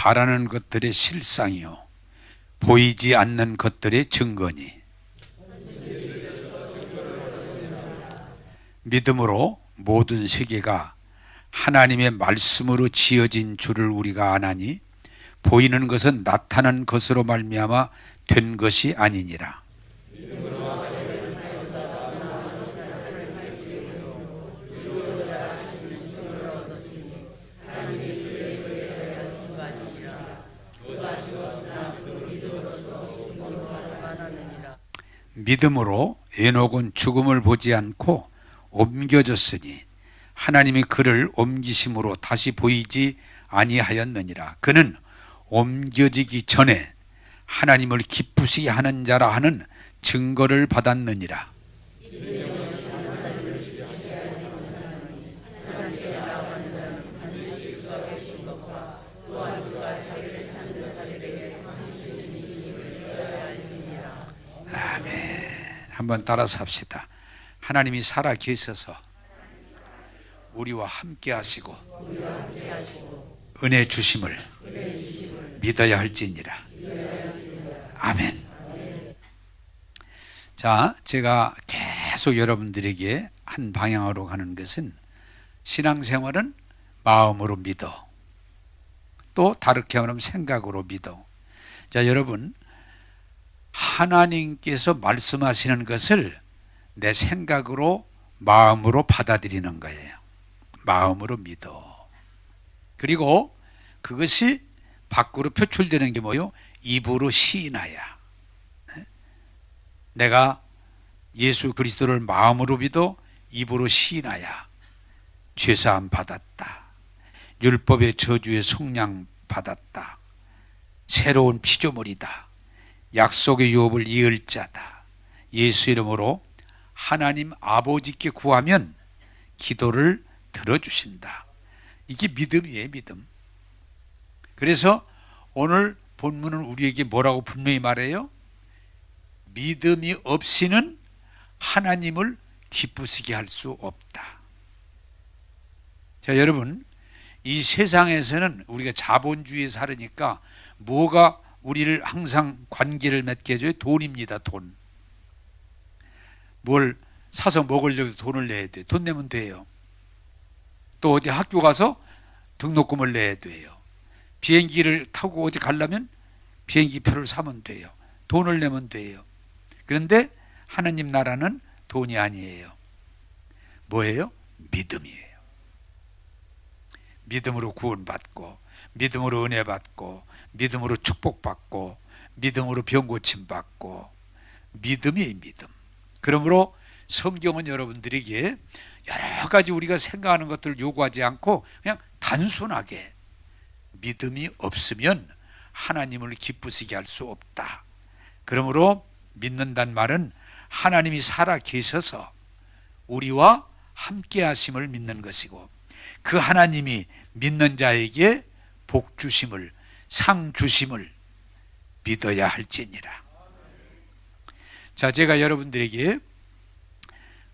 바라는 것들의 실상이요 보이지 않는 것들의 증거니 믿음으로 모든 세계가 하나님의 말씀으로 지어진 줄을 우리가 아나니 보이는 것은 나타난 것으로 말미암아 된 것이 아니니라. 믿음으로 에녹은 죽음을 보지 않고 옮겨졌으니 하나님이 그를 옮기심으로 다시 보이지 아니하였느니라. 그는 옮겨지기 전에 하나님을 기쁘시게 하는 자라 하는 증거를 받았느니라. 한번 따라서 합시다. 하나님이 살아 계셔서 우리와 함께 하시고 은혜 주심을 믿어야 할지니라. 아멘. 자, 제가 계속 여러분들에게 한 방향으로 가는 것은 신앙생활은 마음으로 믿어, 또 다르게 말하면 생각으로 믿어. 자, 여러분, 하나님께서 말씀하시는 것을 내 생각으로 마음으로 받아들이는 거예요. 마음으로 믿어. 그리고 그것이 밖으로 표출되는 게 뭐요? 입으로 시인하야. 내가 예수 그리스도를 마음으로 믿어 입으로 시인하야. 죄사함 받았다. 율법의 저주의 속량 받았다. 새로운 피조물이다. 약속의 유업을 이을 자다. 예수 이름으로 하나님 아버지께 구하면 기도를 들어주신다. 이게 믿음이에요, 믿음. 그래서 오늘 본문은 우리에게 뭐라고 분명히 말해요? 믿음이 없이는 하나님을 기쁘시게 할 수 없다. 자, 여러분, 이 세상에서는 우리가 자본주의에 살으니까 뭐가 우리를 항상 관계를 맺게 해줘요? 돈입니다. 돈. 뭘 사서 먹으려고 돈을 내야 돼요. 돈 내면 돼요. 또 어디 학교 가서 등록금을 내야 돼요. 비행기를 타고 어디 가려면 비행기 표를 사면 돼요. 돈을 내면 돼요. 그런데 하나님 나라는 돈이 아니에요. 뭐예요? 믿음이에요. 믿음으로 구원받고, 믿음으로 은혜 받고, 믿음으로 축복받고, 믿음으로 병 고침 받고, 믿음이에요, 믿음. 그러므로 성경은 여러분들에게 여러 가지 우리가 생각하는 것들을 요구하지 않고 그냥 단순하게 믿음이 없으면 하나님을 기쁘시게 할 수 없다. 그러므로 믿는다는 말은 하나님이 살아 계셔서 우리와 함께 하심을 믿는 것이고, 그 하나님이 믿는 자에게 복 주심을, 상 주심을 믿어야 할지니라. 자, 제가 여러분들에게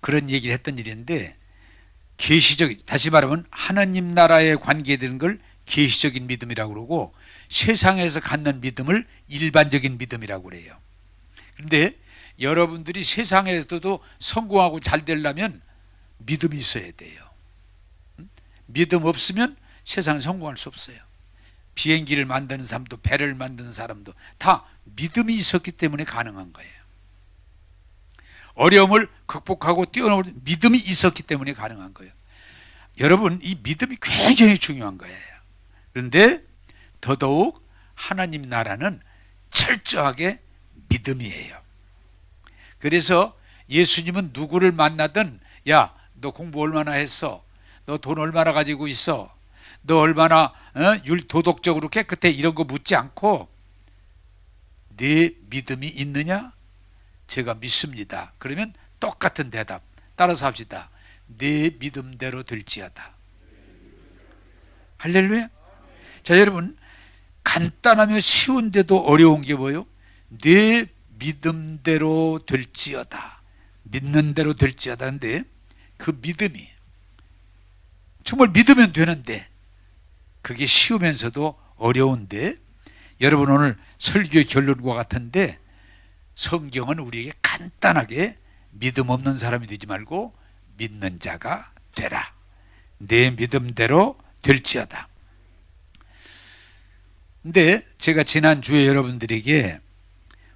그런 얘기를 했던 일인데, 계시적, 다시 말하면 하나님 나라에 관계되는 걸 계시적인 믿음이라고 그러고, 세상에서 갖는 믿음을 일반적인 믿음이라고 그래요. 그런데 여러분들이 세상에서도 성공하고 잘 되려면 믿음이 있어야 돼요. 믿음 없으면 세상에 성공할 수 없어요. 비행기를 만드는 사람도, 배를 만드는 사람도 다 믿음이 있었기 때문에 가능한 거예요. 어려움을 극복하고 뛰어넘을 믿음이 있었기 때문에 가능한 거예요. 여러분, 이 믿음이 굉장히 중요한 거예요. 그런데 더더욱 하나님 나라는 철저하게 믿음이에요. 그래서 예수님은 누구를 만나든, 야, 너 공부 얼마나 했어? 너 돈 얼마나 가지고 있어? 너 얼마나 도덕적으로 깨끗해? 이런 거 묻지 않고, 네 믿음이 있느냐? 제가 믿습니다. 그러면 똑같은 대답 따라서 합시다. 네 믿음대로 될지어다. 할렐루야. 자, 여러분, 간단하며 쉬운데도 어려운 게 뭐예요? 네 믿음대로 될지어다. 믿는 대로 될지어다인데, 그 믿음이 정말 믿으면 되는데 그게 쉬우면서도 어려운데 여러분 오늘 설교의 결론과 같은데 성경은 우리에게 간단하게 믿음 없는 사람이 되지 말고 믿는 자가 되라. 내 믿음대로 될지어다. 근데 제가 지난주에 여러분들에게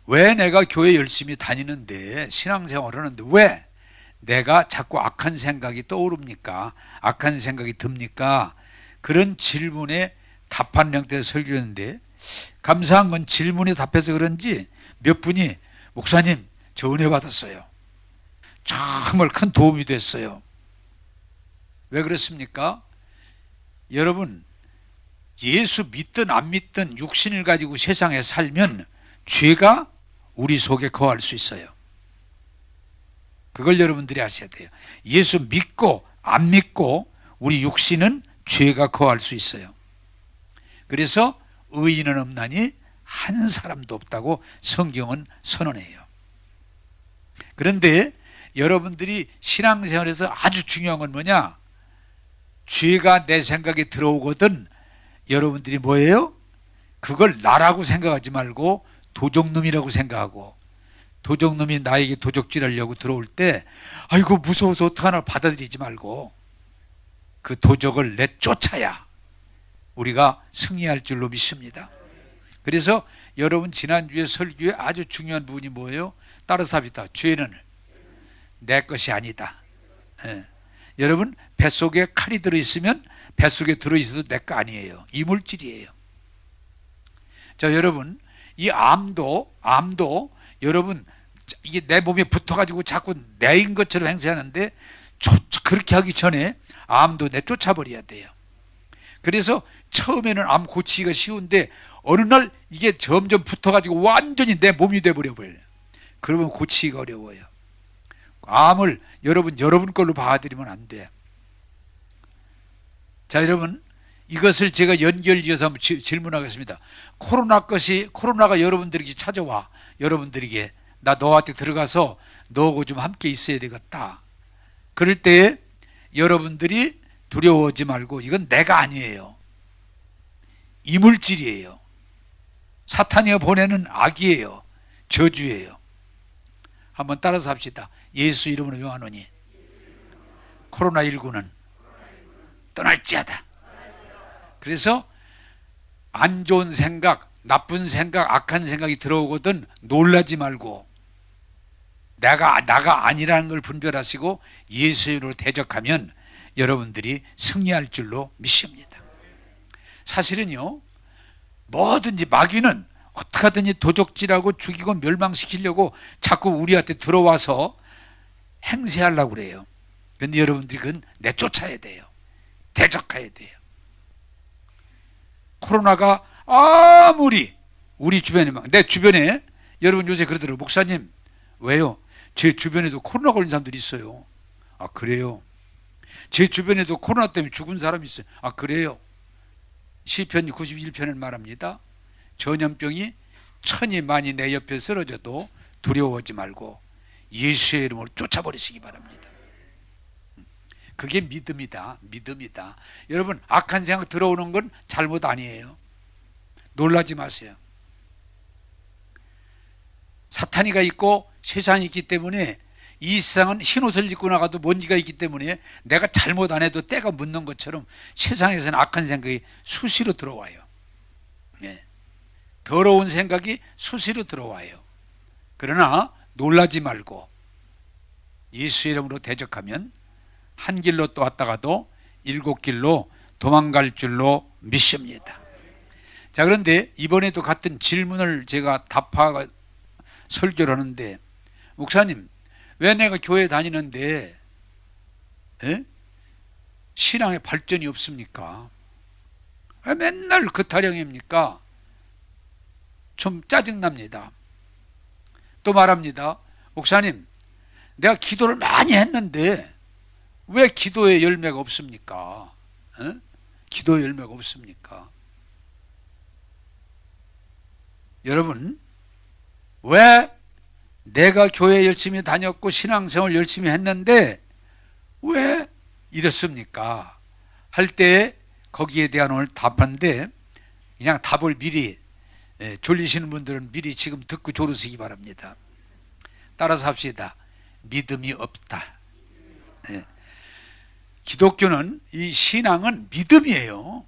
왜 내가 교회 열심히 다니는데 신앙생활을 하는데 왜 내가 자꾸 악한 생각이 떠오릅니까? 악한 생각이 듭니까? 그런 질문에 답하는 형태의 설교였는데 감사한 건 질문에 답해서 그런지 몇 분이 목사님 저 은혜 받았어요. 정말 큰 도움이 됐어요. 왜 그렇습니까? 여러분 예수 믿든 안 믿든 육신을 가지고 세상에 살면 죄가 우리 속에 거할 수 있어요. 그걸 여러분들이 아셔야 돼요. 예수 믿고 안 믿고 우리 육신은 죄가 거할 수 있어요. 그래서 의인은 없나니 한 사람도 없다고 성경은 선언해요. 그런데 여러분들이 신앙생활에서 아주 중요한 건 뭐냐? 죄가 내 생각에 들어오거든 여러분들이 뭐예요? 그걸 나라고 생각하지 말고 도적놈이라고 생각하고 도적놈이 나에게 도적질하려고 들어올 때 아이고 무서워서 어떡하나 받아들이지 말고 그 도적을 내쫓아야 우리가 승리할 줄로 믿습니다. 그래서 여러분 지난주에 설교에 아주 중요한 부분이 뭐예요? 따라서 합시다. 죄는 내 것이 아니다. 예. 여러분 뱃속에 칼이 들어있으면 뱃속에 들어있어도 내 거 아니에요. 이물질이에요. 자 여러분 이 암도 여러분 이게 내 몸에 붙어가지고 자꾸 내인 것처럼 행세하는데 그렇게 하기 전에 암도 내쫓아버려야 돼요. 그래서 처음에는 암 고치기가 쉬운데 어느 날 이게 점점 붙어가지고 완전히 내 몸이 돼버려요. 그러면 고치기가 어려워요. 암을 여러분 걸로 봐드리면 안 돼. 자 여러분 이것을 제가 연결지어서 한번 질문하겠습니다. 코로나가 여러분들에게 찾아와. 여러분들에게 나 너한테 들어가서 너하고 좀 함께 있어야 되겠다. 그럴 때 여러분들이 두려워하지 말고 이건 내가 아니에요. 이물질이에요. 사탄이 보내는 악이에요. 저주예요. 한번 따라서 합시다. 예수 이름으로 명하노니 코로나19는 떠날지어다. 그래서 안 좋은 생각, 나쁜 생각, 악한 생각이 들어오거든 놀라지 말고 나가 아니라는 걸 분별하시고 예수의 이름으로 대적하면 여러분들이 승리할 줄로 믿습니다. 사실은요 뭐든지 마귀는 어떻게 하든지 도적질하고 죽이고 멸망시키려고 자꾸 우리한테 들어와서 행세하려고 그래요. 그런데 여러분들이 그건 내쫓아야 돼요. 대적해야 돼요. 코로나가 아무리 우리 주변에 내 주변에 여러분 요새 그러더라고요. 목사님 왜요? 제 주변에도 코로나 걸린 사람들이 있어요. 아 그래요? 제 주변에도 코로나 때문에 죽은 사람이 있어요. 아 그래요? 시편 91편을 말합니다. 전염병이 천이 많이 내 옆에 쓰러져도 두려워하지 말고 예수의 이름으로 쫓아버리시기 바랍니다. 그게 믿음이다. 여러분 악한 생각 들어오는 건 잘못 아니에요. 놀라지 마세요. 사탄이가 있고 세상이 있기 때문에 이 세상은 흰옷을 입고 나가도 먼지가 있기 때문에 내가 잘못 안 해도 때가 묻는 것처럼 세상에서는 악한 생각이 수시로 들어와요. 네. 더러운 생각이 수시로 들어와요. 그러나 놀라지 말고 예수 이름으로 대적하면 한 길로 또 왔다가도 7길로 도망갈 줄로 믿습니다. 자 그런데 이번에도 같은 질문을 제가 답하고 설교를 하는데 목사님 왜 내가 교회 다니는데 신앙의 발전이 없습니까? 왜 맨날 그 타령입니까? 좀 짜증납니다. 또 말합니다. 목사님 내가 기도를 많이 했는데 왜 기도의 열매가 없습니까? 기도의 열매가 없습니까? 여러분 왜 내가 교회 열심히 다녔고 신앙생활 열심히 했는데 왜 이렇습니까? 할 때 거기에 대한 오늘 답한데 그냥 답을 미리 졸리시는 분들은 미리 지금 듣고 졸으시기 바랍니다. 따라서 합시다. 믿음이 없다. 기독교는, 이 신앙은 믿음이에요.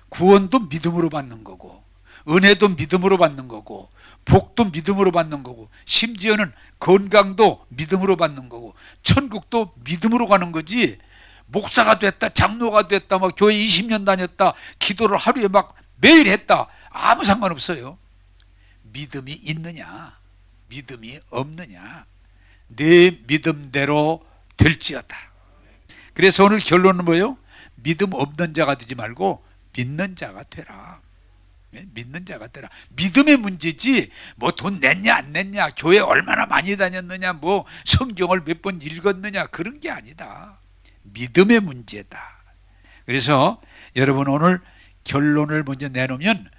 구원도 믿음으로 받는 거고, 은혜도 믿음으로 받는 거고, 복도 믿음으로 받는 거고, 심지어는 건강도 믿음으로 받는 거고, 천국도 믿음으로 가는 거지. 목사가 됐다, 장로가 됐다, 막 교회 20년 다녔다, 기도를 하루에 막 매일 했다, 아무 상관없어요. 믿음이 있느냐, 믿음이 없느냐. 내 믿음대로 될지어다. 그래서 오늘 결론은 뭐예요? 믿음 없는 자가 되지 말고 믿는 자가 되라. 믿는 자가 되라. 믿음의 문제지, 뭐 돈 냈냐 안 냈냐, 교회 얼마나 많이 다녔느냐, 뭐 성경을 몇 번 읽었느냐, 그런 게 아니다. 믿음의 문제다. 그래서 여러분, 오늘 결론을 먼저 내놓으면,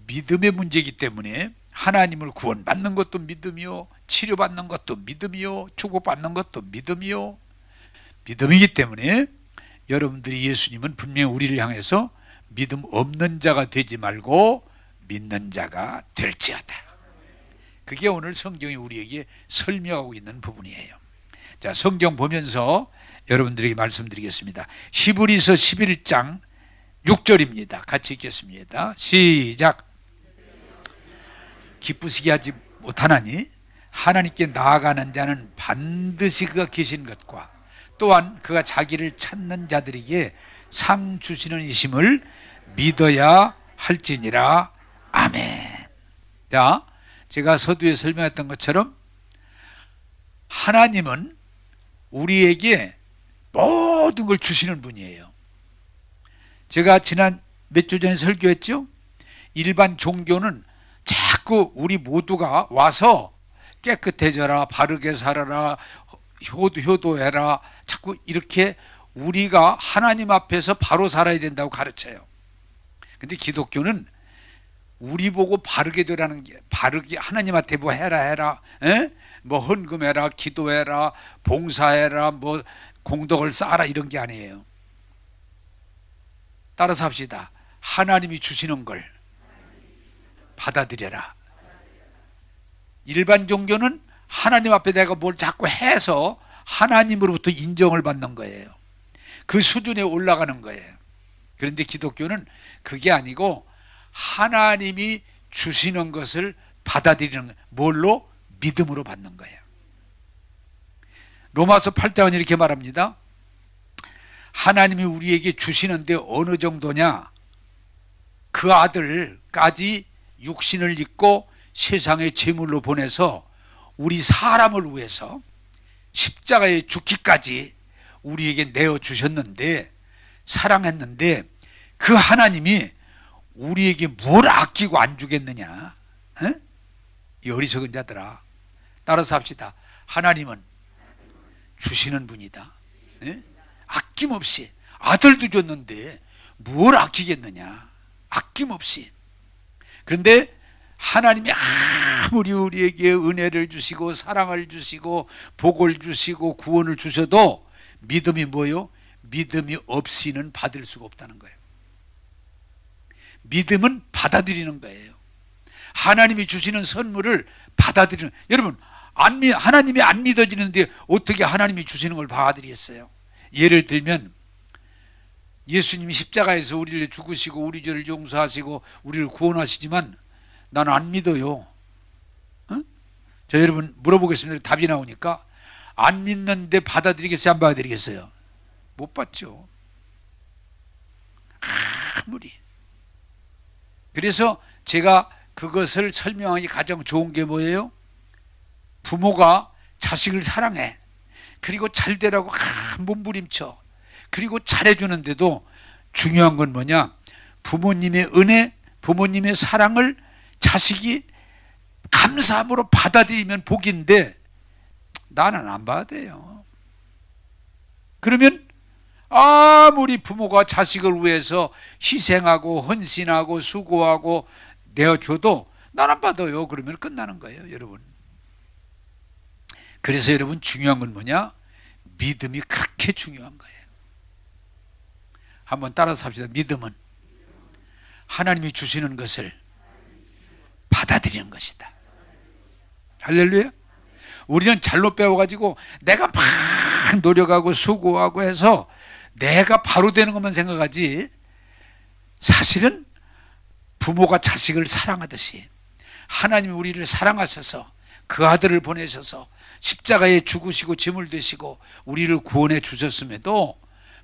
믿음의 문제이기 때문에 하나님을 구원받는 것도 믿음이요, 치료받는 것도 믿음이요, 축복받는 것도 믿음이요, 믿음이기 때문에 여러분들이 예수님은 분명히 우리를 향해서 믿음 없는 자가 되지 말고 믿는 자가 될지어다. 그게 오늘 성경이 우리에게 설명하고 있는 부분이에요. 자, 성경 보면서 여러분들에게 말씀드리겠습니다. 히브리서 11장 6절입니다. 같이 읽겠습니다. 시작. 기쁘시게 하지 못하나니 하나님께 나아가는 자는 반드시 그가 계신 것과 또한 그가 자기를 찾는 자들에게 상 주시는 이심을 믿어야 할지니라. 아멘. 자, 제가 서두에 설명했던 것처럼 하나님은 우리에게 모든 걸 주시는 분이에요. 제가 지난 몇 주 전에 설교했죠? 일반 종교는 자꾸 우리 모두가 와서 깨끗해져라, 바르게 살아라, 효도해라, 자꾸 이렇게 우리가 하나님 앞에서 바로 살아야 된다고 가르쳐요. 근데 기독교는 우리 보고 바르게 되라는 게, 바르게 하나님한테 뭐 해라, 뭐 헌금해라, 기도해라, 봉사해라, 뭐 공덕을 쌓아라, 이런 게 아니에요. 따라서 합시다. 하나님이 주시는 걸 받아들여라. 일반 종교는 하나님 앞에 내가 뭘 자꾸 해서 하나님으로부터 인정을 받는 거예요. 그 수준에 올라가는 거예요. 그런데 기독교는 그게 아니고 하나님이 주시는 것을 받아들이는 거예요. 뭘로? 믿음으로 받는 거예요. 로마서 8장은 이렇게 말합니다. 하나님이 우리에게 주시는데 어느 정도냐? 그 아들까지 육신을 입고 세상에 제물로 보내서 우리 사람을 위해서 십자가에 죽기까지 우리에게 내어주셨는데, 사랑했는데, 그 하나님이 우리에게 뭘 아끼고 안 주겠느냐? 이 어리석은 자들아. 따라서 합시다. 하나님은 주시는 분이다. 아낌없이 아들도 줬는데 뭘 아끼겠느냐? 아낌없이. 그런데 하나님이 아무리 우리에게 은혜를 주시고 사랑을 주시고 복을 주시고 구원을 주셔도 믿음이 뭐요? 믿음이 없이는 받을 수가 없다는 거예요. 믿음은 받아들이는 거예요. 하나님이 주시는 선물을 받아들이는. 여러분, 하나님이 안 믿어지는데 어떻게 하나님이 주시는 걸 받아들이겠어요? 예를 들면 예수님이 십자가에서 우리를 죽으시고 우리 죄를 용서하시고 우리를 구원하시지만 나는 안 믿어요. 자, 여러분 물어보겠습니다. 답이 나오니까. 안 믿는데 받아들이겠어요? 안 받아들이겠어요? 못 받죠. 아무리. 그래서 제가 그것을 설명하기 가장 좋은 게 뭐예요? 부모가 자식을 사랑해. 그리고 잘 되라고 몸부림쳐. 그리고 잘해주는데도 중요한 건 뭐냐? 부모님의 은혜, 부모님의 사랑을 자식이 감사함으로 받아들이면 복인데 나는 안 받아요. 그러면 아무리 부모가 자식을 위해서 희생하고 헌신하고 수고하고 내어줘도 난 안 받아요. 그러면 끝나는 거예요, 여러분. 그래서 여러분 중요한 건 뭐냐? 믿음이 그렇게 중요한 거예요. 한번 따라서 합시다. 믿음은 하나님이 주시는 것을 받아들이는 것이다. 할렐루야. 우리는 잘못 배워가지고 내가 막 노력하고 수고하고 해서 내가 바로 되는 것만 생각하지, 사실은 부모가 자식을 사랑하듯이 하나님이 우리를 사랑하셔서 그 아들을 보내셔서 십자가에 죽으시고 짐을 되시고 우리를 구원해 주셨음에도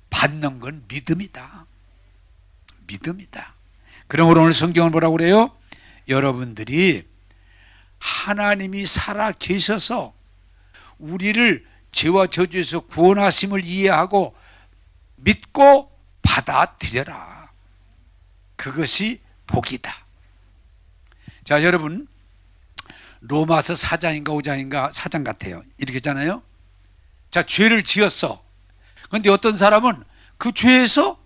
받는 건 믿음이다. 믿음이다. 그러므로 오늘 성경은 뭐라고 그래요? 여러분들이 하나님이 살아 계셔서 우리를 죄와 저주에서 구원하심을 이해하고 믿고 받아들여라. 그것이 복이다. 자, 여러분, 로마서 4장인가 5장인가 4장 같아요. 이렇게 했잖아요. 자, 죄를 지었어. 그런데 어떤 사람은 그 죄에서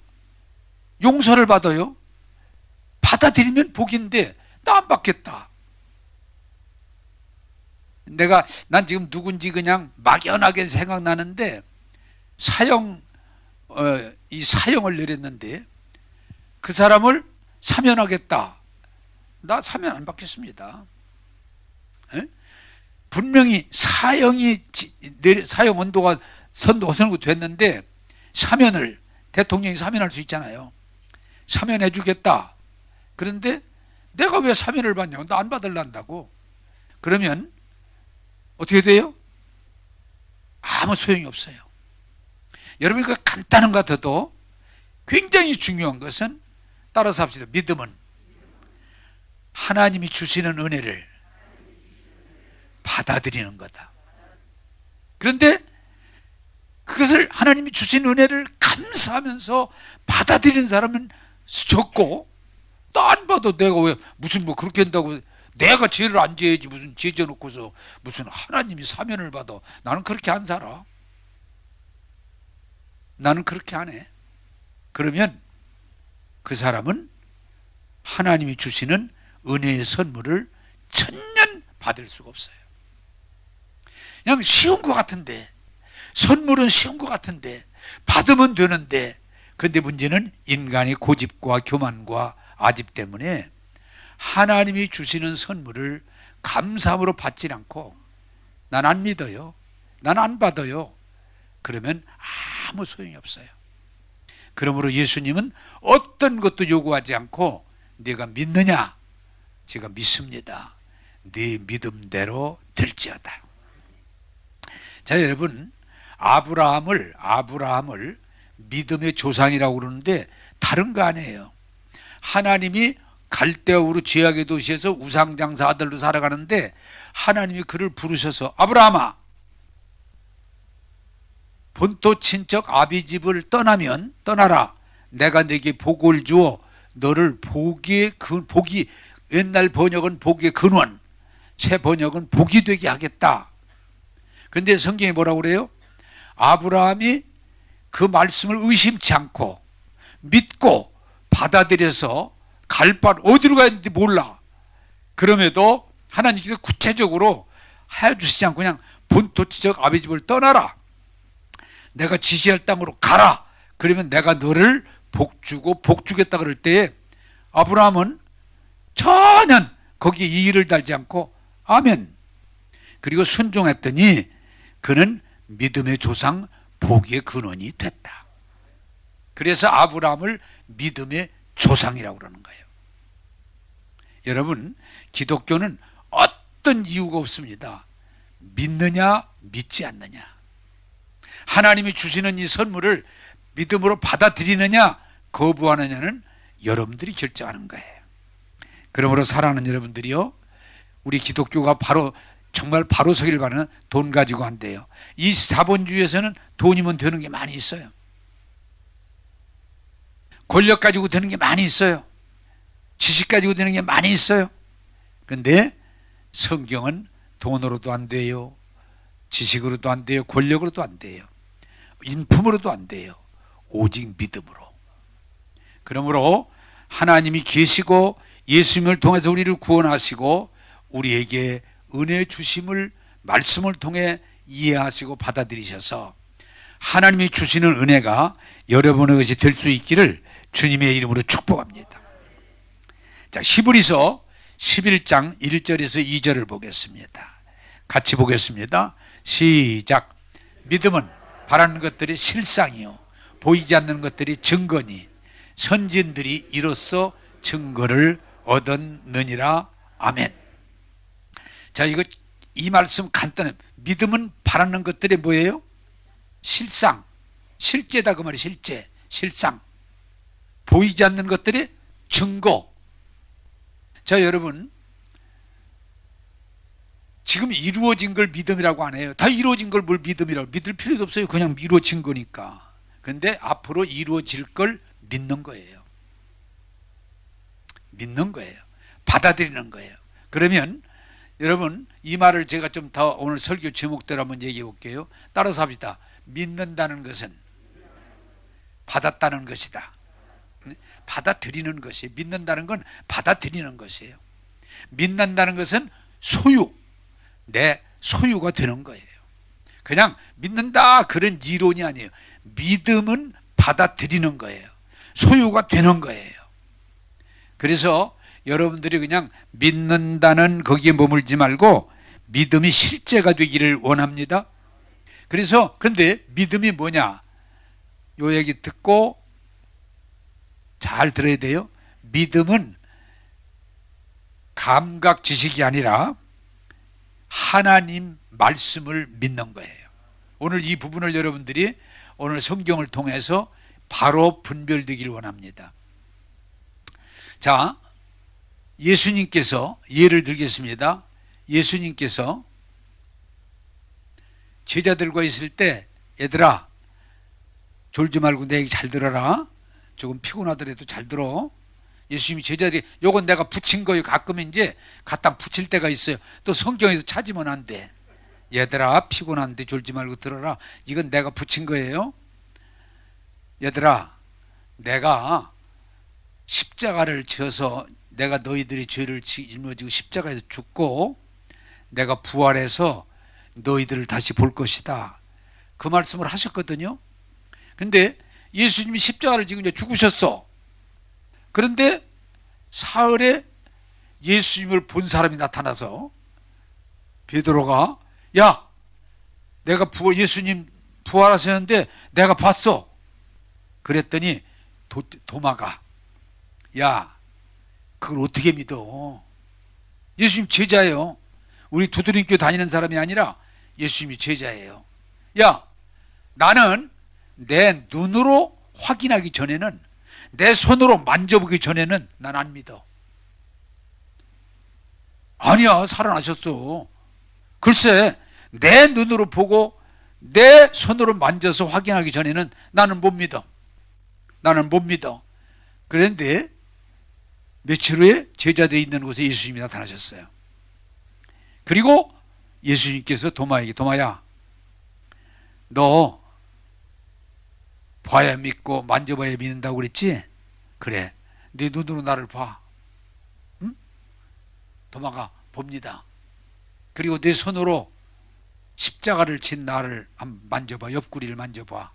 용서를 받아요. 받아들이면 복인데 나 안 받겠다. 난 지금 누군지 그냥 막연하게 생각나는데 이 사형을 내렸는데 그 사람을 사면하겠다. 나 사면 안 받겠습니다. 에? 분명히 사형 온도가 선고됐는데 대통령이 사면할 수 있잖아요. 사면해 주겠다. 그런데 내가 왜 사면을 받냐고, 나 안 받을란다고. 그러면 어떻게 돼요? 아무 소용이 없어요. 여러분, 그 간단한 것 같아도 굉장히 중요한 것은, 따라서 합시다. 믿음은 하나님이 주시는 은혜를 받아들이는 거다. 그런데 그것을 하나님이 주신 은혜를 감사하면서 받아들이는 사람은 적고, 나 안 봐도 내가 왜 무슨 뭐 그렇게 한다고, 내가 죄를 안 지어야지 무슨 죄 져놓고서 무슨 하나님이 사면을 받아. 나는 그렇게 안 살아. 나는 그렇게 안 해. 그러면 그 사람은 하나님이 주시는 은혜의 선물을 천년 받을 수가 없어요. 그냥 쉬운 것 같은데, 선물은 쉬운 것 같은데 받으면 되는데, 그런데 문제는 인간의 고집과 교만과 아집 때문에 하나님이 주시는 선물을 감사함으로 받지 않고, 난 안 믿어요, 난 안 받아요. 그러면 아무 소용이 없어요. 그러므로 예수님은 어떤 것도 요구하지 않고, 네가 믿느냐? 제가 믿습니다. 네 믿음대로 될지어다. 자, 여러분, 아브라함을 믿음의 조상이라고 그러는데 다른 거 아니에요. 하나님이 갈대아 우르 죄악의 도시에서 우상장사 아들로 살아가는데 하나님이 그를 부르셔서, 아브라함아, 본토 친척 아비 집을 떠나라. 내가 네게 복을 주어 너를 복이, 옛날 번역은 복의 근원, 새 번역은 복이 되게 하겠다. 그런데 성경이 뭐라고 그래요? 아브라함이 그 말씀을 의심치 않고 믿고 받아들여서 어디로 가야 되는지 몰라. 그럼에도 하나님께서 구체적으로 해주시지 않고 그냥 본토 친척 아비 집을 떠나라. 내가 지시할 땅으로 가라. 그러면 내가 너를 복주겠다 그럴 때에 아브라함은 전혀 거기에 이의를 달지 않고 아멘. 그리고 순종했더니 그는 믿음의 조상, 복의 근원이 됐다. 그래서 아브라함을 믿음의 조상이라고 그러는 거예요. 여러분, 기독교는 어떤 이유가 없습니다. 믿느냐 믿지 않느냐, 하나님이 주시는 이 선물을 믿음으로 받아들이느냐 거부하느냐는 여러분들이 결정하는 거예요. 그러므로 사랑하는 여러분들이요, 우리 기독교가 정말 바로 서기를 바라는 돈 가지고 한대요. 이 자본주의에서는 돈이면 되는 게 많이 있어요. 권력 가지고 되는 게 많이 있어요. 지식 가지고 되는 게 많이 있어요. 그런데 성경은 돈으로도 안 돼요, 지식으로도 안 돼요, 권력으로도 안 돼요, 인품으로도 안 돼요. 오직 믿음으로. 그러므로 하나님이 계시고 예수님을 통해서 우리를 구원하시고 우리에게 은혜 주심을 말씀을 통해 이해하시고 받아들이셔서 하나님이 주시는 은혜가 여러분의 것이 될 수 있기를 주님의 이름으로 축복합니다. 자, 히브리서 11장 1절에서 2절을 보겠습니다. 같이 보겠습니다. 시작. 믿음은 바라는 것들이 실상이요 보이지 않는 것들이 증거니 선진들이 이로써 증거를 얻었느니라. 아멘. 자, 이 말씀 간단해. 믿음은 바라는 것들이 뭐예요? 실상, 실제다 그 말이. 실제, 실상. 보이지 않는 것들이 증거. 자, 여러분, 지금 이루어진 걸 믿음이라고 안 해요. 다 이루어진 걸 뭘 믿음이라고. 믿을 필요도 없어요. 그냥 이루어진 거니까. 그런데 앞으로 이루어질 걸 믿는 거예요. 믿는 거예요. 받아들이는 거예요. 그러면 여러분, 이 말을 제가 좀 더 오늘 설교 제목대로 한번 얘기해 볼게요. 따라서 합시다. 믿는다는 것은 받았다는 것이다. 받아들이는 것이에요. 믿는다는 건 받아들이는 것이에요. 믿는다는 것은 소유, 내 소유가 되는 거예요. 그냥 믿는다 그런 이론이 아니에요. 믿음은 받아들이는 거예요. 소유가 되는 거예요. 그래서 여러분들이 그냥 믿는다는 거기에 머물지 말고 믿음이 실제가 되기를 원합니다. 그래서 근데 믿음이 뭐냐? 요 얘기 듣고 잘 들어야 돼요. 믿음은 감각 지식이 아니라 하나님 말씀을 믿는 거예요. 오늘 이 부분을 여러분들이 오늘 성경을 통해서 바로 분별되기를 원합니다. 자, 예수님께서 예를 들겠습니다. 예수님께서 제자들과 있을 때 얘들아 졸지 말고 내 얘기 잘 들어라. 조금 피곤하더라도 잘 들어. 예수님이 제자들이 요건 내가 붙인 거예요. 가끔 이제 갖다 붙일 때가 있어요. 또 성경에서 찾으면 안 돼. 얘들아 피곤한데 졸지 말고 들어라. 이건 내가 붙인 거예요. 얘들아 내가 십자가를 지어서 내가 너희들의 죄를 짊어지고 십자가에서 죽고 내가 부활해서 너희들을 다시 볼 것이다. 그 말씀을 하셨거든요. 근데 예수님이 십자가를 지고 이제 죽으셨어. 그런데 사흘에 예수님을 본 사람이 나타나서 베드로가 야 내가 예수님 부활하셨는데 내가 봤어. 그랬더니 도마가 야 그걸 어떻게 믿어? 예수님 제자예요. 우리 두드림교 다니는 사람이 아니라 예수님이 제자예요. 야 나는 내 눈으로 확인하기 전에는 내 손으로 만져보기 전에는 난 안 믿어. 아니야 살아나셨어. 글쎄 내 눈으로 보고 내 손으로 만져서 확인하기 전에는 나는 못 믿어. 나는 못 믿어. 그런데 며칠 후에 제자들이 있는 곳에 예수님이 나타나셨어요. 그리고 예수님께서 도마에게 도마야 너 봐야 믿고 만져봐야 믿는다고 그랬지? 그래 네 눈으로 나를 봐. 응? 도마가 봅니다. 그리고 내 손으로 십자가를 진 나를 한번 만져봐. 옆구리를 만져봐.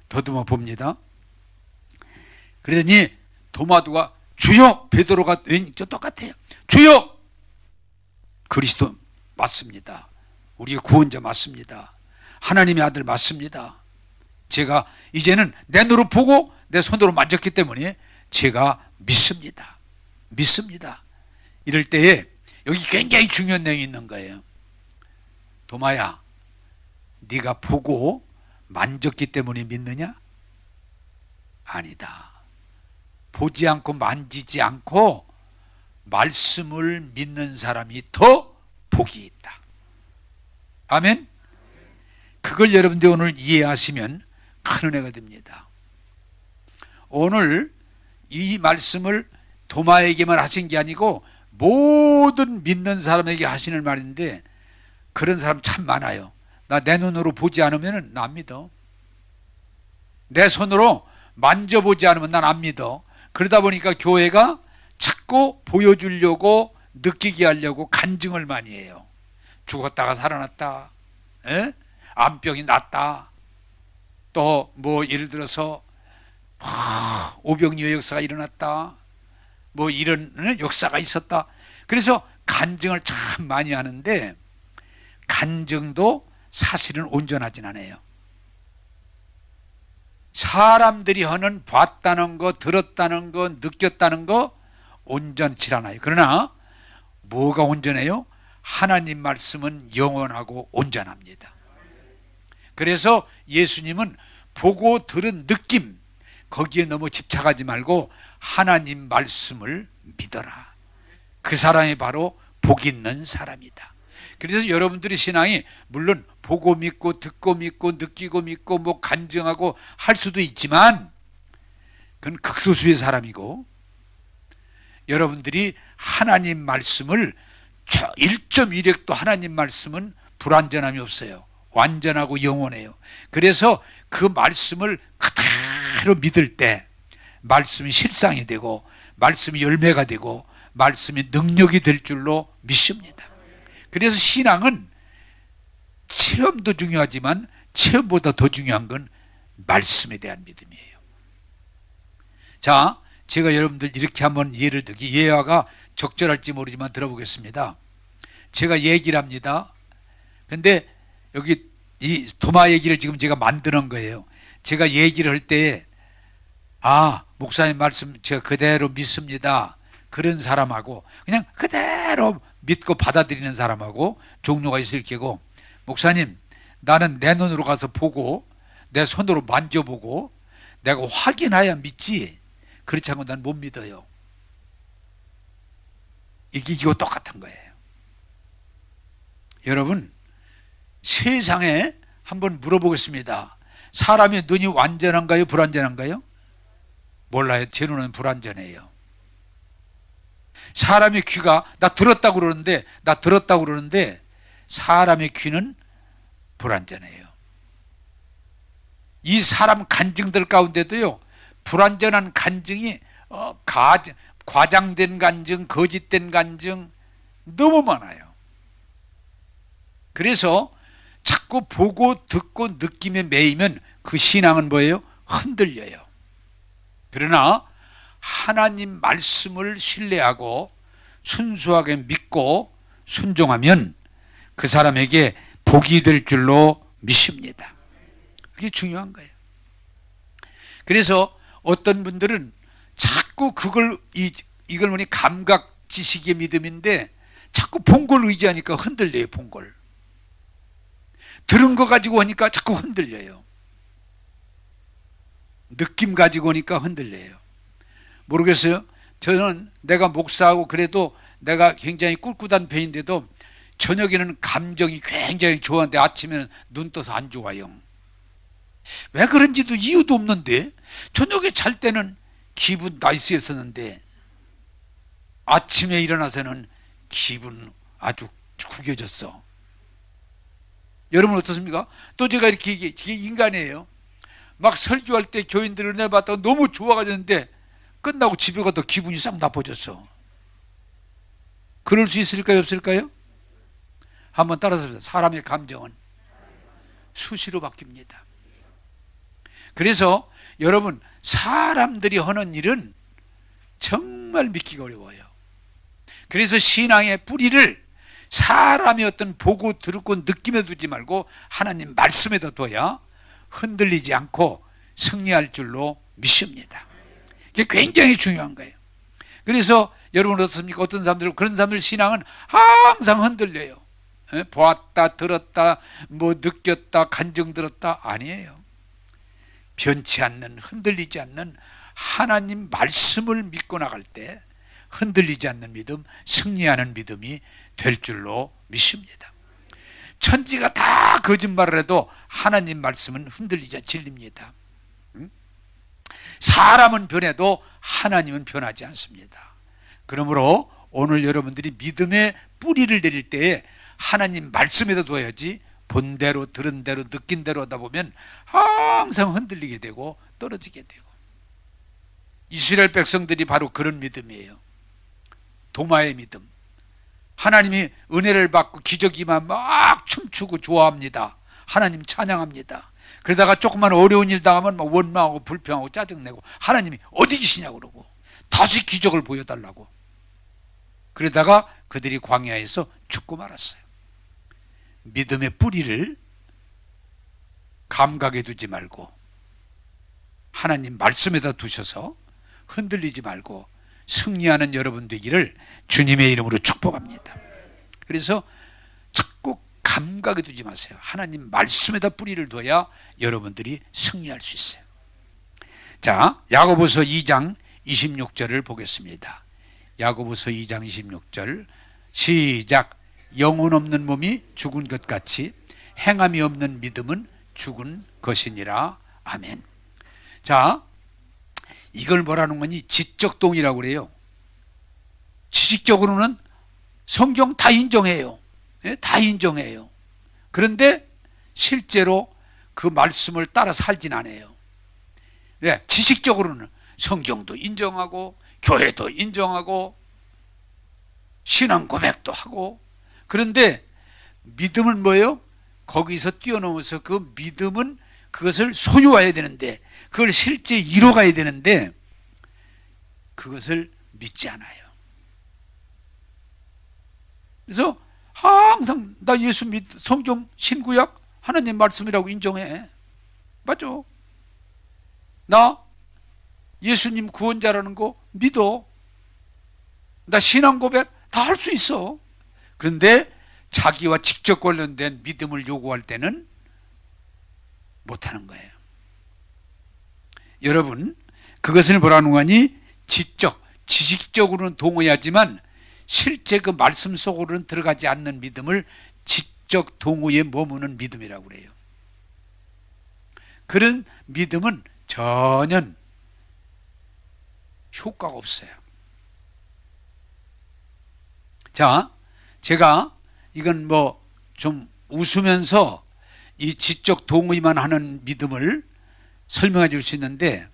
더듬어 봅니다. 그러더니 도마도가 주여 베드로가 저 똑같아요. 주여 그리스도 맞습니다. 우리의 구원자 맞습니다. 하나님의 아들 맞습니다. 제가 이제는 내 눈으로 보고 내 손으로 만졌기 때문에 제가 믿습니다. 믿습니다. 이럴 때에 여기 굉장히 중요한 내용이 있는 거예요. 도마야 네가 보고 만졌기 때문에 믿느냐? 아니다. 보지 않고 만지지 않고 말씀을 믿는 사람이 더 복이 있다. 아멘. 그걸 여러분들 오늘 이해하시면 큰 은혜가 됩니다. 오늘 이 말씀을 도마에게만 하신 게 아니고 모든 믿는 사람에게 하시는 말인데 그런 사람 참 많아요. 나 내 눈으로 보지 않으면 난 안 믿어. 내 손으로 만져보지 않으면 난 안 믿어. 그러다 보니까 교회가 자꾸 보여주려고 느끼게 하려고 간증을 많이 해요. 죽었다가 살아났다. 에? 암병이 낫다. 또 뭐 예를 들어서 오병이어 역사가 일어났다. 뭐 이런 역사가 있었다. 그래서 간증을 참 많이 하는데 간증도 사실은 온전하진 않아요. 사람들이 하는 봤다는 거, 들었다는 거, 느꼈다는 거 온전치 않아요. 그러나 뭐가 온전해요? 하나님 말씀은 영원하고 온전합니다. 그래서 예수님은 보고 들은 느낌, 거기에 너무 집착하지 말고 하나님 말씀을 믿어라. 그 사람이 바로 복 있는 사람이다. 그래서 여러분들의 신앙이 물론 보고 믿고 듣고 믿고 느끼고 믿고 뭐 간증하고 할 수도 있지만 그건 극소수의 사람이고, 여러분들이 하나님 말씀을 1.1획도 하나님 말씀은 불완전함이 없어요. 완전하고 영원해요. 그래서 그 말씀을 그대로 믿을 때 말씀이 실상이 되고 말씀이 열매가 되고 말씀이 능력이 될 줄로 믿습니다. 그래서 신앙은 체험도 중요하지만 체험보다 더 중요한 건 말씀에 대한 믿음이에요. 자, 제가 여러분들 이렇게 한번 예를 들기, 예화가 적절할지 모르지만 들어보겠습니다. 제가 얘기를 합니다. 근데 여기 이 도마 얘기를 지금 제가 만드는 거예요. 제가 얘기를 할 때에 목사님 말씀 제가 그대로 믿습니다, 그런 사람하고 그냥 그대로 믿고 받아들이는 사람하고 종류가 있을 게고, 목사님 나는 내 눈으로 가서 보고 내 손으로 만져보고 내가 확인해야 믿지, 그렇지 않고 난 못 믿어요. 이거 똑같은 거예요. 여러분, 세상에 한번 물어보겠습니다. 사람의 눈이 완전한가요, 불완전한가요? 몰라요. 제 눈은 불완전해요. 사람의 귀가 나 들었다고 그러는데 사람의 귀는 불완전해요. 이 사람 간증들 가운데도요, 불완전한 간증이 과장된 간증, 거짓된 간증 너무 많아요. 그래서 자꾸 보고 듣고 느낌에 매이면 그 신앙은 뭐예요? 흔들려요. 그러나 하나님 말씀을 신뢰하고 순수하게 믿고 순종하면 그 사람에게 복이 될 줄로 믿습니다. 그게 중요한 거예요. 그래서 어떤 분들은 자꾸 이걸 보니 감각 지식의 믿음인데 자꾸 본 걸 의지하니까 흔들려요. 본 걸 들은 거 가지고 오니까 자꾸 흔들려요. 느낌 가지고 오니까 흔들려요. 모르겠어요. 저는 내가 목사하고 그래도 내가 굉장히 꿋꿋한 편인데도 저녁에는 감정이 굉장히 좋았는데 아침에는 눈 떠서 안 좋아요. 왜 그런지도 이유도 없는데 저녁에 잘 때는 기분 나이스했었는데 아침에 일어나서는 기분 아주 구겨졌어. 여러분 어떻습니까? 또 제가 이게 인간이에요. 막 설교할 때 교인들 은혜 받다가 너무 좋아가졌는데 끝나고 집에 가도 기분이 싹 나빠졌어. 그럴 수 있을까요, 없을까요? 한번 따라서 보세요. 사람의 감정은 수시로 바뀝니다. 그래서 여러분, 사람들이 하는 일은 정말 믿기가 어려워요. 그래서 신앙의 뿌리를 사람이 어떤 보고 들었고 느낌에 두지 말고 하나님 말씀에다 둬야 흔들리지 않고 승리할 줄로 믿습니다. 이게 굉장히 중요한 거예요. 그래서 여러분 어떻습니까? 어떤 사람들, 그런 사람들 신앙은 항상 흔들려요. 보았다, 들었다, 뭐 느꼈다, 간증 들었다, 아니에요. 변치 않는, 흔들리지 않는 하나님 말씀을 믿고 나갈 때 흔들리지 않는 믿음, 승리하는 믿음이 될 줄로 믿습니다. 천지가 다 거짓말을 해도 하나님 말씀은 흔들리지 진립니다. 사람은 변해도 하나님은 변하지 않습니다. 그러므로 오늘 여러분들이 믿음의 뿌리를 내릴 때에 하나님 말씀에다 둬야지 본 대로 들은 대로 느낀 대로 하다 보면 항상 흔들리게 되고 떨어지게 되고, 이스라엘 백성들이 바로 그런 믿음이에요. 도마의 믿음. 하나님이 은혜를 받고 기적이만 막 춤추고 좋아합니다. 하나님 찬양합니다. 그러다가 조금만 어려운 일 당하면 막 원망하고 불평하고 짜증내고 하나님이 어디 계시냐고 그러고 다시 기적을 보여달라고. 그러다가 그들이 광야에서 죽고 말았어요. 믿음의 뿌리를 감각에 두지 말고 하나님 말씀에다 두셔서 흔들리지 말고 승리하는 여러분 되기를 주님의 이름으로 축복합니다. 그래서 자꾸 감각에 두지 마세요. 하나님 말씀에다 뿌리를 둬야 여러분들이 승리할 수 있어요. 자, 야고보서 2장 26절을 보겠습니다. 야고보서 2장 26절 시작. 영혼 없는 몸이 죽은 것 같이 행함이 없는 믿음은 죽은 것이니라. 아멘. 자, 이걸 뭐라는 거니? 지적 동의라고 그래요. 지식적으로는 성경 다 인정해요. 다 인정해요. 그런데 실제로 그 말씀을 따라 살진 않아요. 왜? 지식적으로는 성경도 인정하고 교회도 인정하고 신앙 고백도 하고, 그런데 믿음은 뭐예요? 거기서 뛰어넘어서 그 믿음은 그것을 소유해야 되는데, 그걸 실제 이뤄가야 되는데 그것을 믿지 않아요. 그래서 항상 나 예수 성경 신구약 하나님 말씀이라고 인정해. 맞죠? 나 예수님 구원자라는 거 믿어. 나 신앙 고백 다 할 수 있어. 그런데 자기와 직접 관련된 믿음을 요구할 때는 못하는 거예요. 여러분, 그것을 뭐라는 거니? 지식적으로는 동의하지만 실제 그 말씀 속으로는 들어가지 않는 믿음을 지적 동의에 머무는 믿음이라고 그래요. 그런 믿음은 전혀 효과가 없어요. 자, 제가 이건 뭐 좀 웃으면서 이 지적 동의만 하는 믿음을 설명해 줄 수 있는데,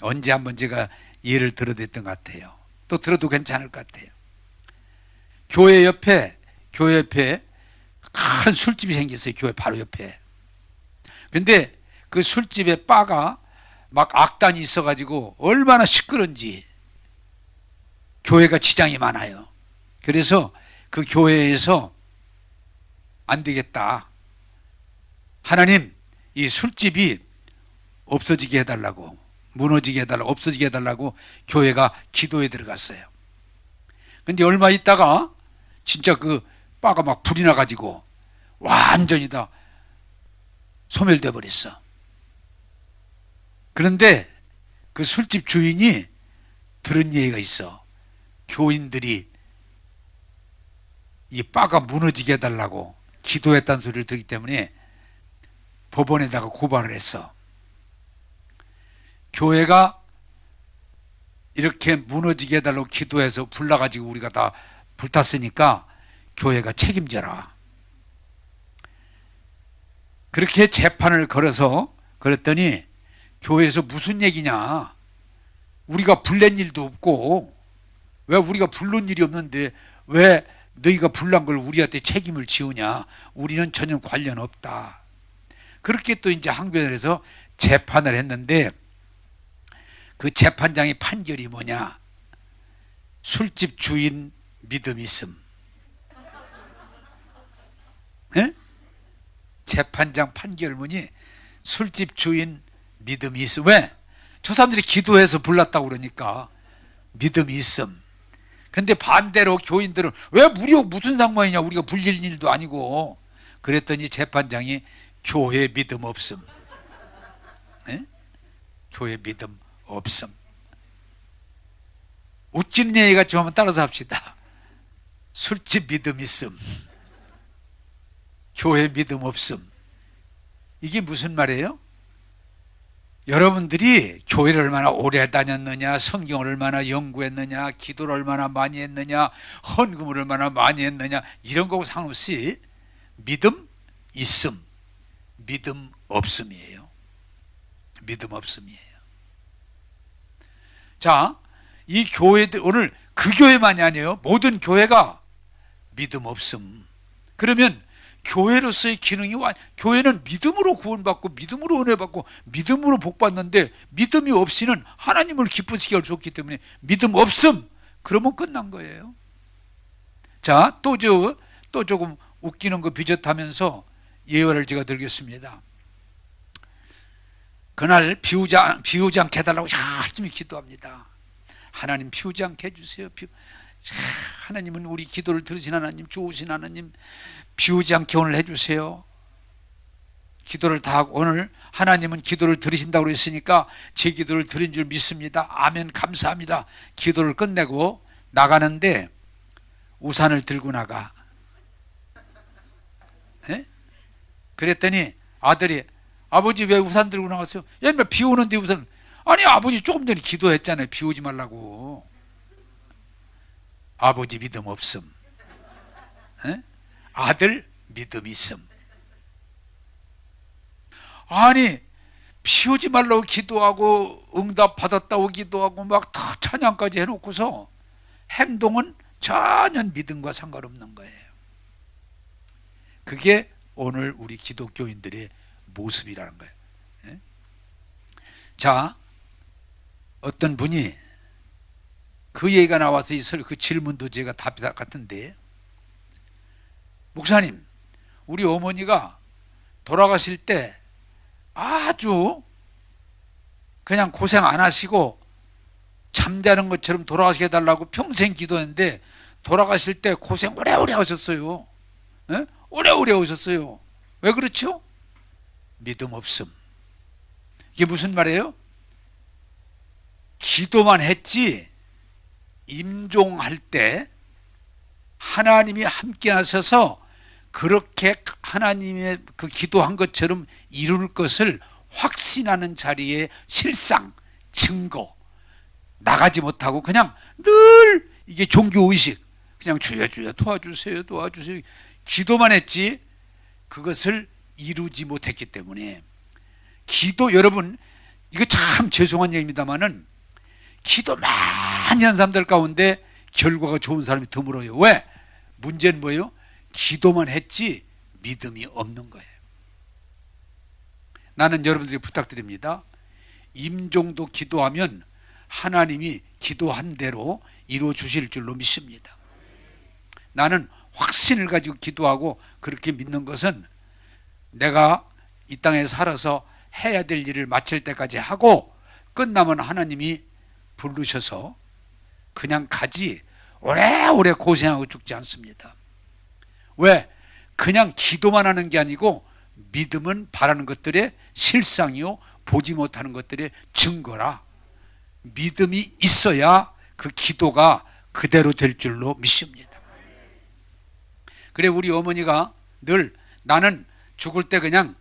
언제 한번 제가 예를 들어댔던 것 같아요. 또 들어도 괜찮을 것 같아요. 교회 옆에 큰 술집이 생겼어요. 교회 바로 옆에. 그런데 그 술집에 바가 막 악단이 있어가지고 얼마나 시끄러운지 교회가 지장이 많아요. 그래서 그 교회에서 안 되겠다, 하나님 이 술집이 없어지게 해달라고, 무너지게 해달라고, 없어지게 해달라고 교회가 기도에 들어갔어요. 근데 얼마 있다가 진짜 그 바가 막 불이 나가지고 완전히 다 소멸돼 버렸어. 그런데 그 술집 주인이 들은 얘기가 있어. 교인들이 이 바가 무너지게 해달라고 기도했다는 소리를 듣기 때문에 법원에다가 고발을 했어. 교회가 이렇게 무너지게 해달라고 기도해서 불나가지고 우리가 다 불탔으니까 교회가 책임져라. 그렇게 재판을 걸어서 그랬더니 교회에서 무슨 얘기냐, 우리가 불낸 일도 없고 왜 우리가 불른 일이 없는데 왜 너희가 불난 걸 우리한테 책임을 지우냐, 우리는 전혀 관련 없다. 그렇게 또 이제 항변을 해서 재판을 했는데, 그 재판장의 판결이 뭐냐? 술집 주인 믿음 있음. 에? 재판장 판결문이 술집 주인 믿음이 있음. 왜? 저 사람들이 기도해서 불났다고 그러니까 믿음이 있음. 근데 반대로 교인들은 왜 우리하고 무슨 상관이냐, 우리가 불릴 일도 아니고. 그랬더니 재판장이 교회 믿음 없음. 에? 교회 믿음 없음. 웃기는 얘기가 좀 한번 따라서 합시다. 술집 믿음 있음, 교회 믿음 없음. 이게 무슨 말이에요? 여러분들이 교회를 얼마나 오래 다녔느냐, 성경을 얼마나 연구했느냐, 기도를 얼마나 많이 했느냐, 헌금을 얼마나 많이 했느냐, 이런 거하고 상관없이 믿음 있음, 믿음 없음이에요. 믿음 없음이에요. 자, 이 교회들, 오늘 그 교회만이 아니에요. 모든 교회가 믿음 없음. 그러면 교회로서의 기능이 교회는 믿음으로 구원받고 믿음으로 은혜받고 믿음으로 복받는데 믿음이 없이는 하나님을 기쁘시게 할 수 없기 때문에 믿음 없음 그러면 끝난 거예요. 자, 또 조금 웃기는 거 비젓하면서 예화를 제가 들겠습니다. 그날 비우지 않게 해달라고 열심히 기도합니다. 하나님 비우지 않게 해주세요. 하나님은 우리 기도를 들으신 하나님, 좋으신 하나님, 비우지 않게 오늘 해주세요. 기도를 다 하고, 오늘 하나님은 기도를 들으신다고 그랬으니까 제 기도를 들은 줄 믿습니다. 아멘, 감사합니다. 기도를 끝내고 나가는데 우산을 들고 나가. 에? 그랬더니 아들이, 아버지 왜 우산 들고 나갔어요? 옛날 비 오는데 우산. 아니, 아버지 조금 전에 기도했잖아요. 비 오지 말라고. 아버지 믿음 없음. 에? 아들 믿음 있음. 아니, 비 오지 말라고 기도하고 응답 받았다고 기도하고 막 다 찬양까지 해놓고서 행동은 전혀 믿음과 상관없는 거예요. 그게 오늘 우리 기독교인들의 모습이라는 거예요. 예? 자, 어떤 분이 그 얘기가 나와서 그 질문도 제가 답이 같은데, 목사님, 우리 어머니가 돌아가실 때 아주 그냥 고생 안 하시고 잠자는 것처럼 돌아가시게 해달라고 평생 기도했는데 돌아가실 때 고생 오래오래 하셨어요. 에? 오래오래 하셨어요. 왜 그렇죠? 믿음 없음. 이게 무슨 말이에요? 기도만 했지 임종할 때 하나님이 함께 하셔서 그렇게 하나님의 그 기도한 것처럼 이룰 것을 확신하는 자리에 실상, 증거 나가지 못하고 그냥 늘 이게 종교의식, 그냥 주여 주여 도와주세요 도와주세요 기도만 했지 그것을 이루지 못했기 때문에, 기도, 여러분 이거 참 죄송한 얘기입니다만은 기도 많이 한 사람들 가운데 결과가 좋은 사람이 드물어요. 왜? 문제는 뭐예요? 기도만 했지 믿음이 없는 거예요. 나는 여러분들이 부탁드립니다. 임종도 기도하면 하나님이 기도한 대로 이루어 주실 줄로 믿습니다. 나는 확신을 가지고 기도하고 그렇게 믿는 것은 내가 이 땅에 살아서 해야 될 일을 마칠 때까지 하고 끝나면 하나님이 부르셔서 그냥 가지 오래오래 고생하고 죽지 않습니다. 왜? 그냥 기도만 하는 게 아니고 믿음은 바라는 것들의 실상이요 보지 못하는 것들의 증거라. 믿음이 있어야 그 기도가 그대로 될 줄로 믿습니다. 그래, 우리 어머니가 늘 나는 죽을 때 그냥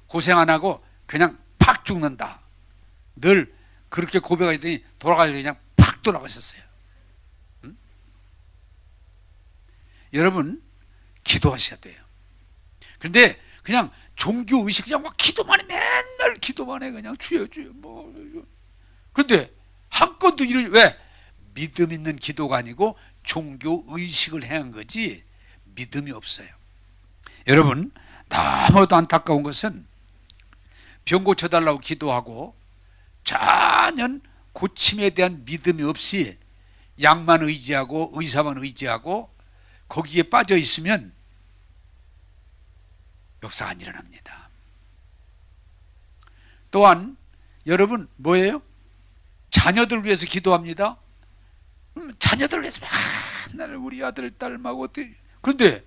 고생 안 하고 그냥 팍 죽는다, 늘 그렇게 고백하더니 돌아가서 그냥 팍 돌아가셨어요. 응? 여러분 기도하셔야 돼요. 그런데 그냥 종교의식, 그냥 막 기도만 해, 맨날 기도만 해, 그냥 주여 주여 뭐. 그런데 한 건도 왜? 믿음 있는 기도가 아니고 종교의식을 행한 거지 믿음이 없어요. 여러분 너무도 안타까운 것은 병 고쳐달라고 기도하고 전혀 고침에 대한 믿음이 없이 약만 의지하고 의사만 의지하고 거기에 빠져 있으면 역사가 안 일어납니다. 또한 여러분 뭐예요? 자녀들 위해서 기도합니다. 자녀들 위해서 맨날 우리 아들 딸하고 어떻게, 그런데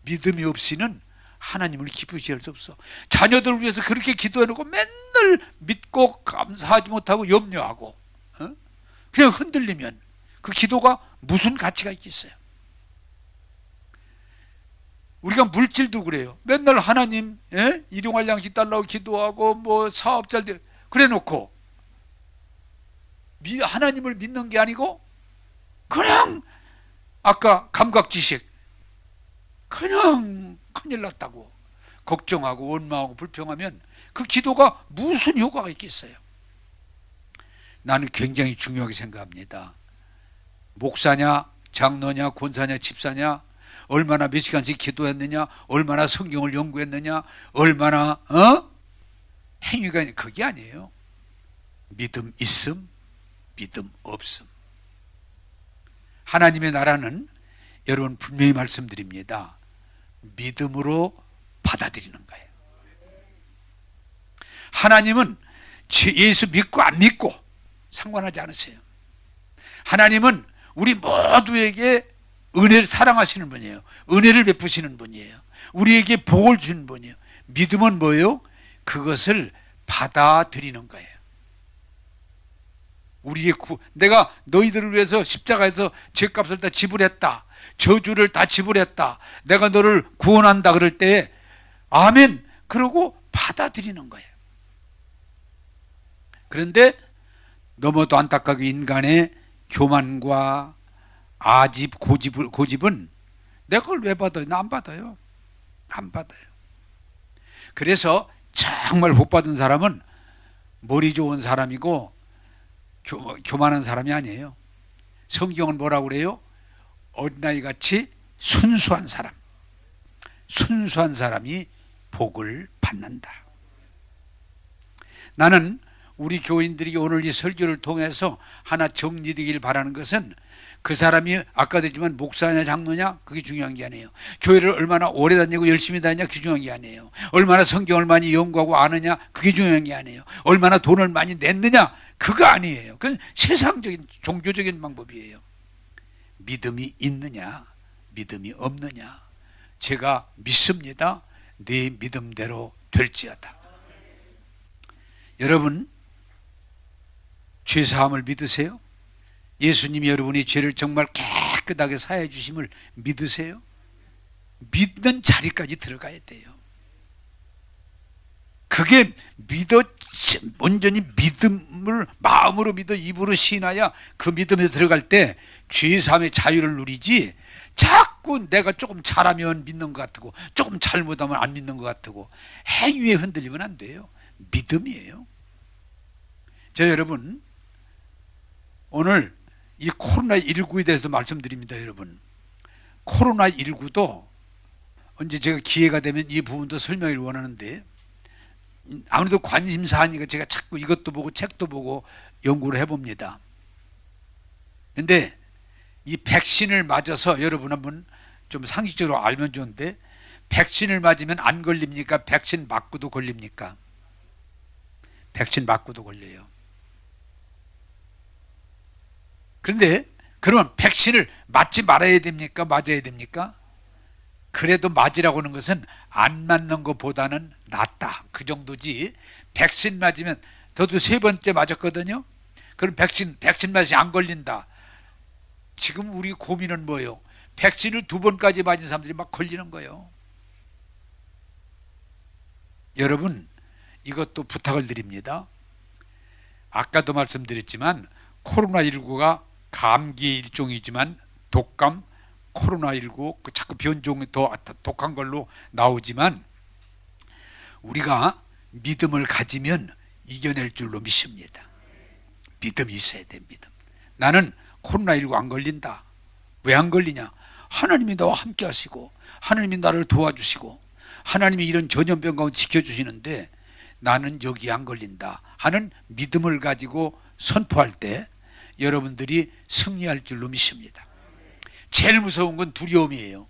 믿음이 없이는 하나님을 기쁘시게 할 수 없어. 자녀들 위해서 그렇게 기도해놓고 맨날 믿고 감사하지 못하고 염려하고 그냥 흔들리면 그 기도가 무슨 가치가 있겠어요? 우리가 물질도 그래요. 맨날 하나님 일용할 양식 달라고 기도하고 뭐 사업 잘 돼 그래 놓고 하나님을 믿는 게 아니고 그냥 아까 감각지식 그냥 큰일 났다고 걱정하고 원망하고 불평하면 그 기도가 무슨 효과가 있겠어요? 나는 굉장히 중요하게 생각합니다. 목사냐 장로냐 권사냐 집사냐 얼마나 몇 시간씩 기도했느냐, 얼마나 성경을 연구했느냐, 얼마나 행위가 그게 아니에요. 믿음 있음, 믿음 없음. 하나님의 나라는 여러분 분명히 말씀드립니다. 믿음으로 받아들이는 거예요. 하나님은 예수 믿고 안 믿고 상관하지 않으세요. 하나님은 우리 모두에게 은혜를 사랑하시는 분이에요. 은혜를 베푸시는 분이에요. 우리에게 복을 주는 분이에요. 믿음은 뭐예요? 그것을 받아들이는 거예요. 내가 너희들을 위해서 십자가에서 죄값을 다 지불했다. 저주를 다 지불했다. 내가 너를 구원한다 그럴 때 아멘 그러고 받아들이는 거예요. 그런데 너무도 안타깝게 인간의 교만과 아집, 고집은 내가 그걸 왜 받아요? 나 안 받아요. 안 받아요. 그래서 정말 복 받은 사람은 머리 좋은 사람이고 교만한 사람이 아니에요. 성경은 뭐라고 그래요? 어린아이같이 순수한 사람. 순수한 사람이 복을 받는다. 나는 우리 교인들이 오늘 이 설교를 통해서 하나 정리되길 바라는 것은 그 사람이 아까도 했지만 목사냐 장로냐 그게 중요한 게 아니에요. 교회를 얼마나 오래 다니고 열심히 다니냐 그게 중요한 게 아니에요. 얼마나 성경을 많이 연구하고 아느냐 그게 중요한 게 아니에요. 얼마나 돈을 많이 냈느냐 그거 아니에요. 그건 세상적인 종교적인 방법이에요. 믿음이 있느냐 믿음이 없느냐. 제가 믿습니다. 네 믿음대로 될지어다. 여러분 죄사함을 믿으세요? 예수님이 여러분이 죄를 정말 깨끗하게 사해 주심을 믿으세요? 믿는 자리까지 들어가야 돼요. 그게 온전히 믿음을 마음으로 믿어 입으로 시인하여 그 믿음에 들어갈 때 죄사함의 자유를 누리지, 자꾸 내가 조금 잘하면 믿는 것 같고 조금 잘못하면 안 믿는 것 같고 행위에 흔들리면 안 돼요. 믿음이에요. 여러분 오늘 이 코로나19에 대해서 말씀드립니다. 여러분 코로나19도 언제 제가 기회가 되면 이 부분도 설명을 원하는데 아무래도 관심사하니까 제가 자꾸 이것도 보고 책도 보고 연구를 해봅니다. 그런데 이 백신을 맞아서 여러분 한번 좀 상식적으로 알면 좋은데, 백신을 맞으면 안 걸립니까? 백신 맞고도 걸립니까? 백신 맞고도 걸려요. 그런데 그러면 백신을 맞지 말아야 됩니까? 맞아야 됩니까? 그래도 맞으라고 하는 것은 안 맞는 것보다는 낫다, 그 정도지. 백신 맞으면 저도 3번째 맞았거든요. 그럼 백신 맞이 안 걸린다. 지금 우리 고민은 뭐예요? 백신을 2번까지 맞은 사람들이 막 걸리는 거예요. 여러분 이것도 부탁을 드립니다. 아까도 말씀드렸지만 코로나19가 감기의 일종이지만 독감, 코로나19 자꾸 변종이 더 독한 걸로 나오지만 우리가 믿음을 가지면 이겨낼 줄로 믿습니다. 믿음이 있어야 돼. 믿음. 나는 코로나19 안 걸린다. 왜 안 걸리냐? 하나님이 나와 함께 하시고 하나님이 나를 도와주시고 하나님이 이런 전염병 가운데 지켜주시는데 나는 여기 안 걸린다 하는 믿음을 가지고 선포할 때 여러분들이 승리할 줄로 믿습니다. 제일 무서운 건 두려움이에요.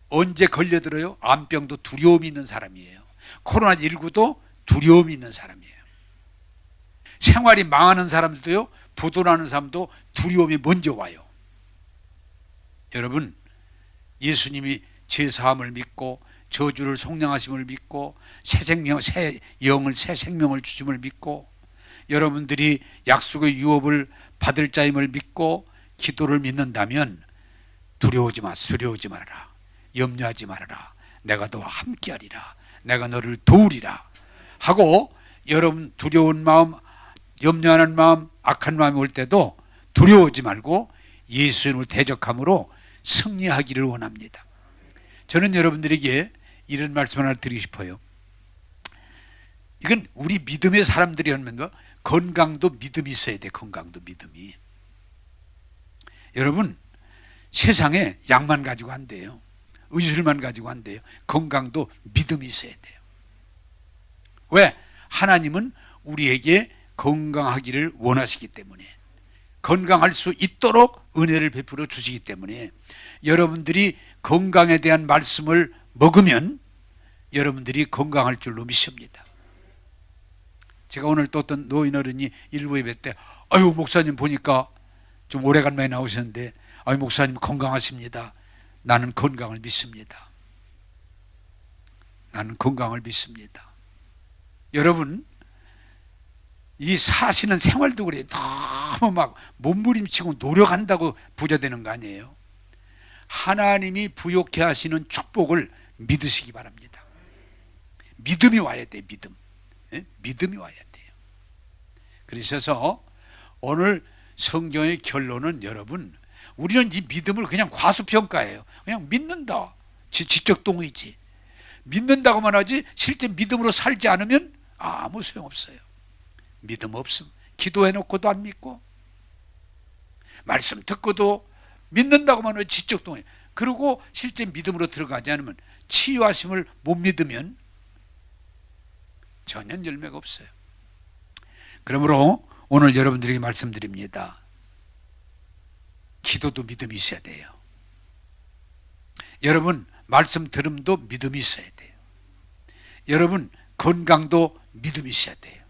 언제 걸려들어요? 암병도 두려움이 있는 사람이에요. 코로나19도 두려움이 있는 사람이에요. 생활이 망하는 사람들도요, 부도나는 사람도 두려움이 먼저 와요. 여러분 예수님이 제사함을 믿고 저주를 속량하심을 믿고 새 생명을 주심을 믿고 여러분들이 약속의 유업을 받을 자임을 믿고 기도를 믿는다면 두려워하지 말아라. 염려하지 말아라. 내가 너와 함께하리라. 내가 너를 도우리라 하고, 여러분 두려운 마음, 염려하는 마음, 악한 마음이 올 때도 두려워하지 말고 예수님을 대적함으로 승리하기를 원합니다. 저는 여러분들에게 이런 말씀 하나 드리고 싶어요. 이건 우리 믿음의 사람들이 하면 건강도 믿음이 있어야 돼. 건강도 믿음이. 여러분 세상에 약만 가지고 안 돼요. 의술만 가지고 안 돼요. 건강도 믿음이 있어야 돼요. 왜? 하나님은 우리에게 건강하기를 원하시기 때문에, 건강할 수 있도록 은혜를 베풀어 주시기 때문에 여러분들이 건강에 대한 말씀을 먹으면 여러분들이 건강할 줄로 믿습니다. 제가 오늘 또 어떤 노인 어른이 일부 예배 때 아유 목사님 보니까 좀 오래간만에 나오셨는데 아유 목사님 건강하십니다. 나는 건강을 믿습니다. 나는 건강을 믿습니다. 여러분 이 사시는 생활도 그래요. 너무 막 몸부림치고 노력한다고 부자 되는 거 아니에요. 하나님이 부욕해 하시는 축복을 믿으시기 바랍니다. 믿음이 와야 돼요. 믿음. 예? 믿음이 와야 돼요. 그러셔서 오늘 성경의 결론은 여러분, 우리는 이 믿음을 그냥 과소평가해요. 그냥 믿는다. 지적 동의지. 믿는다고만 하지 실제 믿음으로 살지 않으면 아무 소용없어요. 믿음 없음. 기도해놓고도 안 믿고, 말씀 듣고도 믿는다고만 하지 지적 동의. 그리고 실제 믿음으로 들어가지 않으면, 치유하심을 못 믿으면 전혀 열매가 없어요. 그러므로 오늘 여러분들에게 말씀드립니다. 기도도 믿음이 있어야 돼요. 여러분 말씀 들음도 믿음이 있어야 돼요. 여러분 건강도 믿음이 있어야 돼요.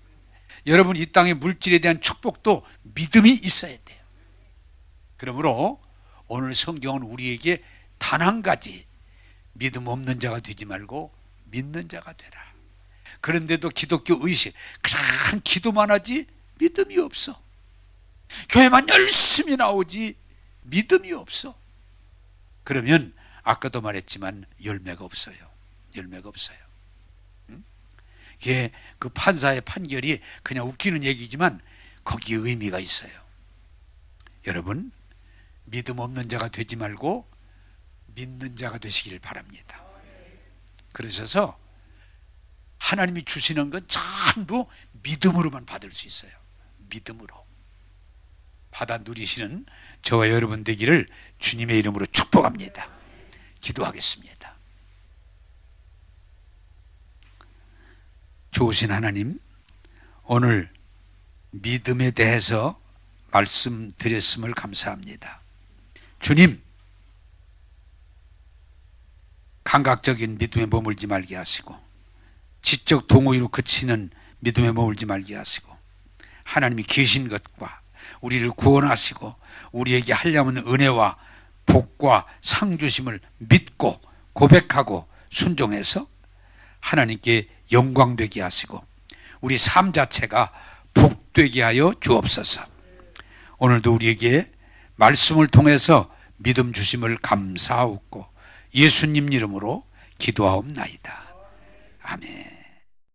여러분 이 땅의 물질에 대한 축복도 믿음이 있어야 돼요. 그러므로 오늘 성경은 우리에게 단 한 가지, 믿음 없는 자가 되지 말고 믿는 자가 되라. 그런데도 기독교 의식, 그냥 기도만 하지 믿음이 없어. 교회만 열심히 나오지 믿음이 없어. 그러면 아까도 말했지만 열매가 없어요. 열매가 없어요. 그게 그 판사의 판결이 그냥 웃기는 얘기지만 거기에 의미가 있어요. 여러분 믿음 없는 자가 되지 말고 믿는 자가 되시길 바랍니다. 그러셔서 하나님이 주시는 건 전부 믿음으로만 받을 수 있어요. 믿음으로 받아 누리시는 저와 여러분 되기를 주님의 이름으로 축복합니다. 기도하겠습니다. 좋으신 하나님, 오늘 믿음에 대해서 말씀드렸음을 감사합니다. 주님, 감각적인 믿음에 머물지 말게 하시고 지적 동의로 그치는 믿음에 머물지 말게 하시고 하나님이 계신 것과 우리를 구원하시고 우리에게 하려는 은혜와 복과 상 주심을 믿고 고백하고 순종해서 하나님께 영광되게 하시고 우리 삶 자체가 복되게 하여 주옵소서. 오늘도 우리에게 말씀을 통해서 믿음 주심을 감사하옵고 예수님 이름으로 기도하옵나이다. 아멘.